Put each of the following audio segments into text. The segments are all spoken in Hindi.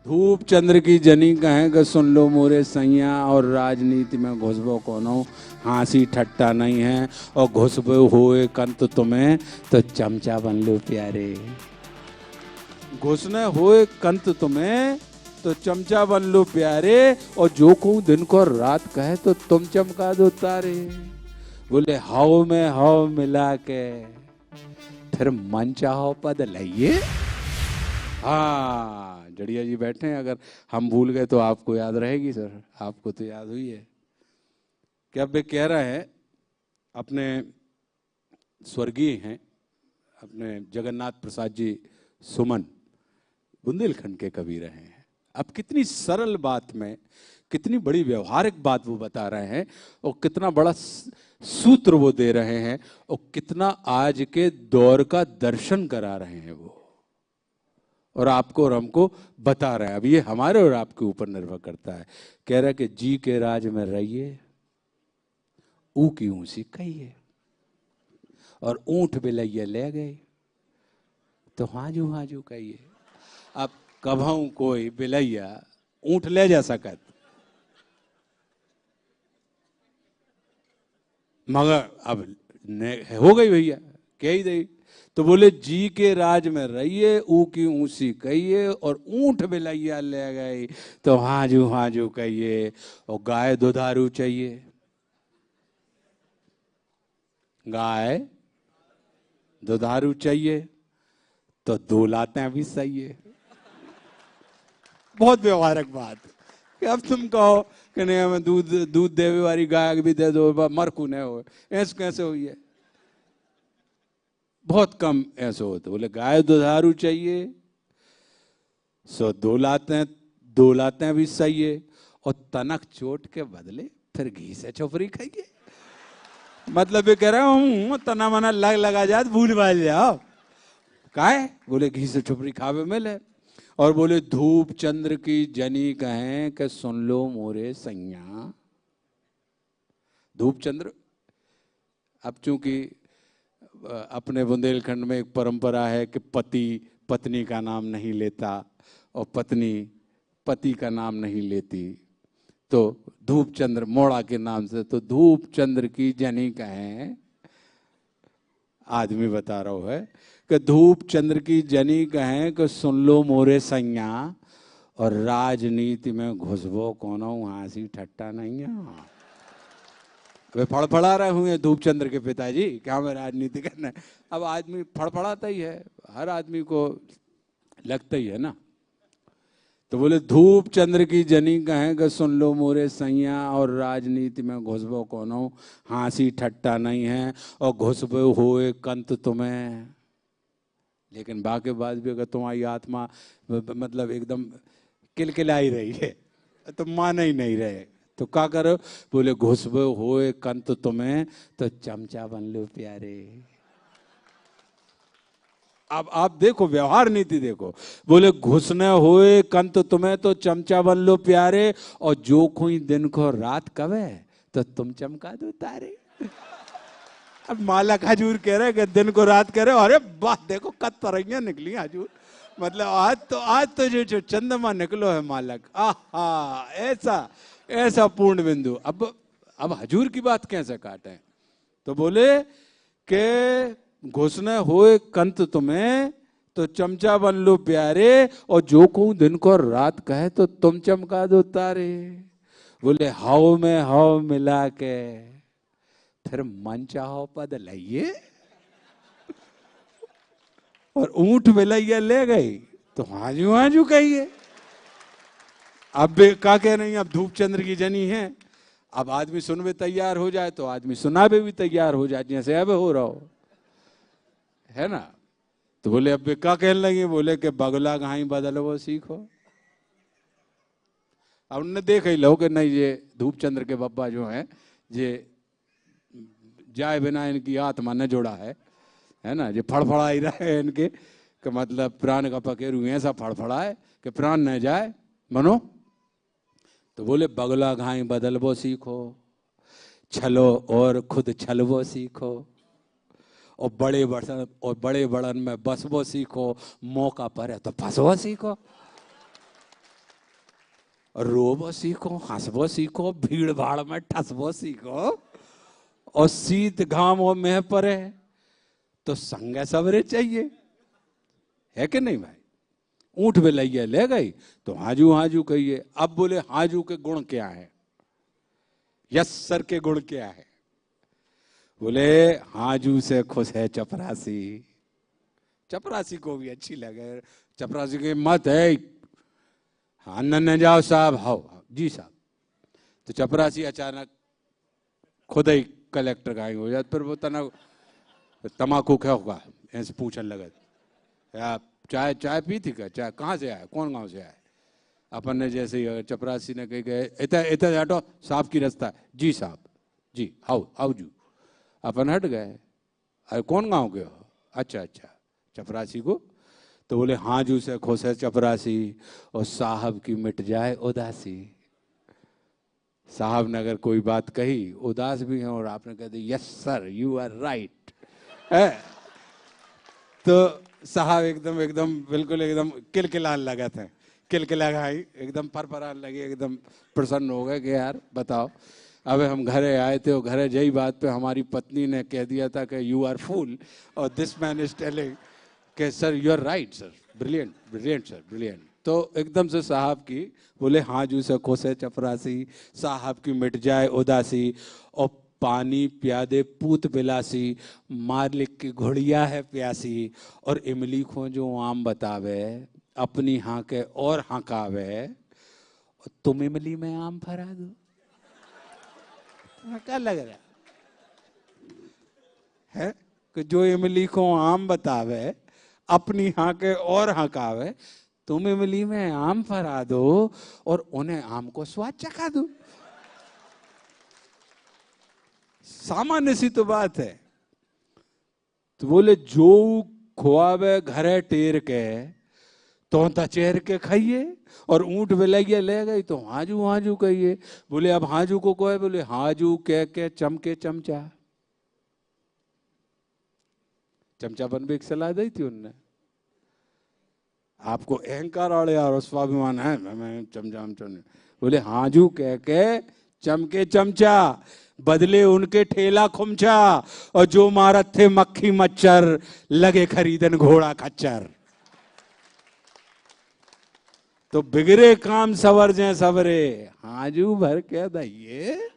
धूप चंद्र की जनी कहें कि सुन लो मोरे सैया, और राजनीति में घुसबो कोनो हंसी ठट्टा नहीं है, और घुसबो होए कंत तुम्हें तो चमचा बन लो प्यारे। घुसने होए कंत तुम्हें तो चमचा बन लो प्यारे, और जो कहूं दिन को रात कहे तो तुम चमका दो तारे। बोले हाव में हाव मिला के फिर मन चाहो पद लइए। हाँ, जड़िया जी बैठे हैं, अगर हम भूल गए तो आपको याद रहेगी सर, आपको तो याद हुई है। क्या वे कह रहे हैं, अपने स्वर्गीय हैं अपने जगन्नाथ प्रसाद जी सुमन, बुंदेलखंड के कवि रहे हैं। अब कितनी सरल बात में कितनी बड़ी व्यवहारिक बात वो बता रहे हैं, और कितना बड़ा सूत्र वो दे रहे हैं, और कितना आज के दौर का दर्शन करा रहे हैं वो, और आपको और हमको बता रहे हैं। अब ये हमारे और आपके ऊपर निर्भर करता है। कह रहा है कि जी के राज में रहिए, ऊ की ऊंसी कहिए, और ऊंट बिलैया ले गए तो हाजू हाजू कहिए। अब कभऊ कोई बिलैया ऊंट ले जा सकत, मगर अब हो गई भैया, कह ही दई। तो बोले जी के राज में रहिए, ऊ की ऊंसी कहिए, और ऊंट बिलैया ले गई तो हाजू हाजू कहिए। और गाय दुधारू चाहिए, गाय दुधारू चाहिए तो दो लातें भी सही है। बहुत व्यवहारिक बात कि अब तुम कहो कि नहीं हमें दूध दूध देवे वाली गाय भी दे दो, मरकू नहीं हो, ऐसे कैसे हुई है? बहुत कम ऐसे होते। बोले गाय दुधारू चाहिए सो दो लातें भी सही है, और तनक चोट के बदले फिर घी से चोपड़ी खाइए। मतलब ये कह रहा हूं तना मना लगा जात भूल भाल जाओ, काहे? बोले घी से चोपड़ी खावे मिले। और बोले धूप चंद्र की जनी कहें कि सुन लो मोरे सैया। धूप चंद्र, अब चूंकि अपने बुंदेलखंड में एक परंपरा है कि पति पत्नी का नाम नहीं लेता और पत्नी पति का नाम नहीं लेती, तो धूप चंद्र मोड़ा के नाम से, तो धूप चंद्र की जनी कहें, आदमी बता रहा है कि धूप चंद्र की जनी कहें कि सुन लो मोरे सैया, और राजनीति में घुसबो कोनो हंसी ठट्टा नहीं है। वे फड़फड़ा रहे हुए धूप चंद्र के पिताजी, क्या हमें राजनीति करना है? अब आदमी फड़फड़ाता ही है, हर आदमी को लगता ही है ना। तो बोले धूप चंद्र की जनी कहें कि सुन लो मोरे सैया, और राजनीति में घुसबो कोनो हंसी ठट्टा नहीं है, और घुसबो होए कंत तुम्हें। लेकिन बाकी बात भी, अगर तुम्हारी आत्मा मतलब एकदम किलकिलाई रही है तो मान ही नहीं रहे, तो क्या करो? बोले घुसबो होए कंत तुम्हें तो चमचा बन लो प्यारे। अब आप देखो व्यवहार नीति देखो। बोले घुसने होए कंत तुम्हें तो चमचा बन लो प्यारे, और जो कोई दिन को रात कवे तो तुम चमका दो तारे। अब मालक हजूर कह रहे कि दिन को रात कह रहे, अरे बात देखो कत तरंगियां निकली हजूर, मतलब आज तो जो चंद्रमा निकलो है मालक, आहा ऐसा ऐसा पूर्ण बिंदु। अब हजूर की बात कैसे काटे? तो बोले के घुसने होए कंत तुम्हें तो चमचा बन लो प्यारे, और जो कहूं दिन को रात कहे तो तुम चमका दो तारे। बोले हाव में हाव मिला के फिर मन चाहो पद लइए, और ऊंट बिलैया ले गई तो हाजू हाजू कहिए। अब क्या कह रही है? अब धूप चंद्र की जनी है, अब आदमी सुनवे तैयार हो जाए तो आदमी सुनावे भी तैयार हो जाए, जैसे अब हो रहा हो, है ना। तो बोले अब क्या कहने लगे? बोले कि बगला घाई बदलवो सीखो। अब उन्होंने देख ही लो कि नहीं, ये धूप चंद्र के बब्बा जो हैं, ये जाए बिना इनकी आत्मा न जोड़ा है ना, ये फड़फड़ा ही रहा है इनके, कि मतलब प्राण का पकेरू ऐसा फड़फड़ा है कि प्राण न जाए मनो। तो बोले बगला घाई बदलवो सीखो, छलो और खुद छलवो सीखो, और बड़े बड़न में बसवो सीखो, मौका पर है तो फंसवो सीखो। रोबो सीखो, हंसबो सीखो, भीड़ भाड़ में ठसबो सीखो, और शीत घाम और मेह परे तो संग सवरे चाहिए, है कि नहीं भाई? ऊंट में लइया ले गई तो हाजू हाजू कहिए। अब बोले हाजू के गुण क्या है, यस सर के गुण क्या है? बोले हाजू से खुश है चपरासी। चपरासी को भी अच्छी लगे, चपरासी के मत है, हाँ न जाओ साहब, हाओ जी साहब। तो चपरासी अचानक खुद ही कलेक्टर का हो जाता, फिर वो तना तमाकू क्या होगा ऐसे पूछने लगा, आप चाय चाय पी थी क्या, चाय कहाँ से आया, कौन गांव से आया? अपन ने जैसे ही चपरासी ने कही गए इतना इतना हटो, साहब की रास्ता है जी साहब, जी आओ आओ जू। अपन हट गए, अरे कौन गांव के हो? अच्छा अच्छा, चपरासी को। तो बोले हाँ जू से खुश है चपरासी, और साहब की मिट जाए उदासी। साहब ने अगर कोई बात कही, उदास भी हैं, और आपने कह दी yes sir you are right, तो साहब एकदम एकदम बिल्कुल एकदम किलकिलाने लगा थे, किलकिला गई, एकदम फरफराने लगे, एकदम प्रसन्न हो गए कि यार बताओ। अब हम घरे आए थे, और घरे जई बात पे हमारी पत्नी ने कह दिया था कि यू आर फूल, और दिस मैन इज टेलिंग कि sir you are right sir, brilliant brilliant sir brilliant. तो एकदम से साहब की बोले हाँ जू से खुश है चपरासी, साहब की मिट जाए उदासी, और पानी प्यादे पूत बिलासी, मालिक की घोड़िया है प्यासी, और इमली को जो आम बतावे, अपनी हाँ के और हकावे, तुम इमली में आम फरा दो। क्या लग रहा है कि जो इमली को आम बतावे, अपनी हाँ के और हकावे, तुम इमली में आम फरा दो और उन्हें आम को स्वाद चखा दो। सामान्य सी तो बात है। तो बोले जो खुआवे घरे टेर के, तो तचेर के खाइए, और ऊंट बिलैया ले गई तो हाजू हाजू कहिए। बोले अब हाजू को कहे, बोले हाजू कह के चमके चमचा। चमचापन भी एक सलाह दी थी उनने, आपको अहंकार आड़े और स्वाभिमान है, मैं चमचा नहीं। बोले हाजू कह के चमके चमचा, बदले उनके ठेला खुमचा, और जो मारत थे मक्खी मच्छर, लगे खरीदन घोड़ा खच्चर। तो बिगड़े काम सवर जाए सवरे, हाजू भर के दइए,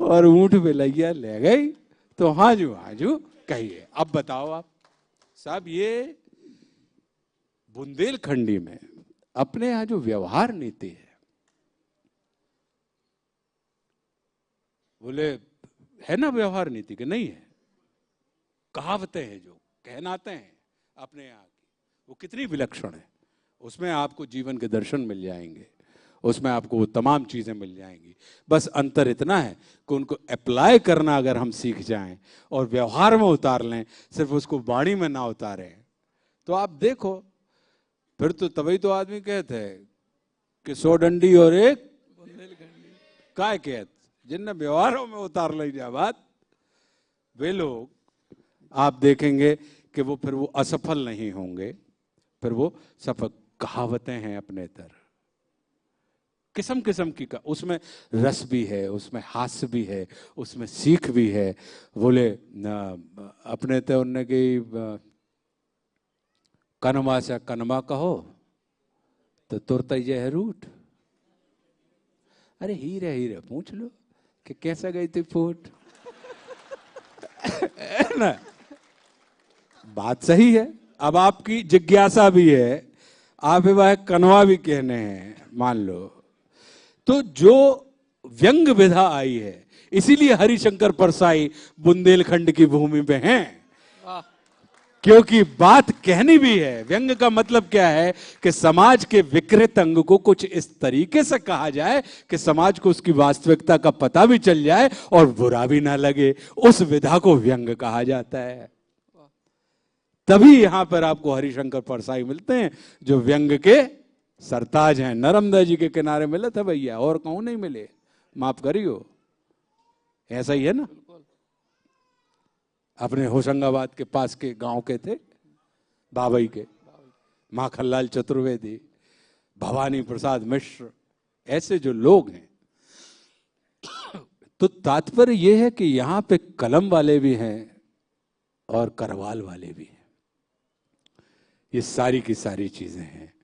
और ऊंट बिलैया ले गई तो हाजू हाजू कहिए। अब बताओ आप साहब, ये बुंदेलखंडी में अपने यहां जो व्यवहार नीति है, बोले है ना व्यवहार नीति के नहीं है, कहावतें हैं जो कहनाते हैं अपने यहाँ की, वो कितनी विलक्षण है। उसमें आपको जीवन के दर्शन मिल जाएंगे, उसमें आपको वो तमाम चीजें मिल जाएंगी। बस अंतर इतना है कि उनको अप्लाई करना अगर हम सीख जाएं और व्यवहार में उतार लें, सिर्फ उसको वाणी में ना उतारें, तो आप देखो फिर तो तभी तो आदमी कहते हैं कि 100 डंडी और एक बुंदेलखंडी। काय कहत जिनने व्यवहारों में उतार ली जाए बात, वे लोग आप देखेंगे कि वो फिर वो असफल नहीं होंगे, फिर वो सफल। कहावतें हैं अपने तरह किस्म किस्म की का, उसमें रस भी है, उसमें हास्य भी है, उसमें सीख भी है। बोले अपने ते उनने की कनमा से कनमा कहो तो तुरता ही है रूट। अरे हीरे हीरे पूछ लो कि कैसा गई थी फूट। ना बात सही है। अब आपकी जिज्ञासा भी है, आप वह कनवा भी कहने हैं मान लो, तो जो व्यंग विधा आई है, इसीलिए हरिशंकर परसाई बुंदेलखंड की भूमि पे हैं, क्योंकि बात कहनी भी है। व्यंग का मतलब क्या है कि समाज के विकृत अंग को कुछ इस तरीके से कहा जाए कि समाज को उसकी वास्तविकता का पता भी चल जाए और बुरा भी ना लगे, उस विधा को व्यंग कहा जाता है। तभी यहां पर आपको हरिशंकर परसाई मिलते हैं जो व्यंग के सरताज हैं। नर्मदा जी के किनारे मिले थे भैया, और कहूं नहीं मिले, माफ करियो। ऐसा ही है ना, अपने होशंगाबाद के पास के गांव के थे बाबई के, माखनलाल चतुर्वेदी, भवानी प्रसाद मिश्र, ऐसे जो लोग हैं। तो तात्पर्य यह है कि यहाँ पे कलम वाले भी हैं और करवाल वाले भी हैं। ये सारी की सारी चीजें हैं।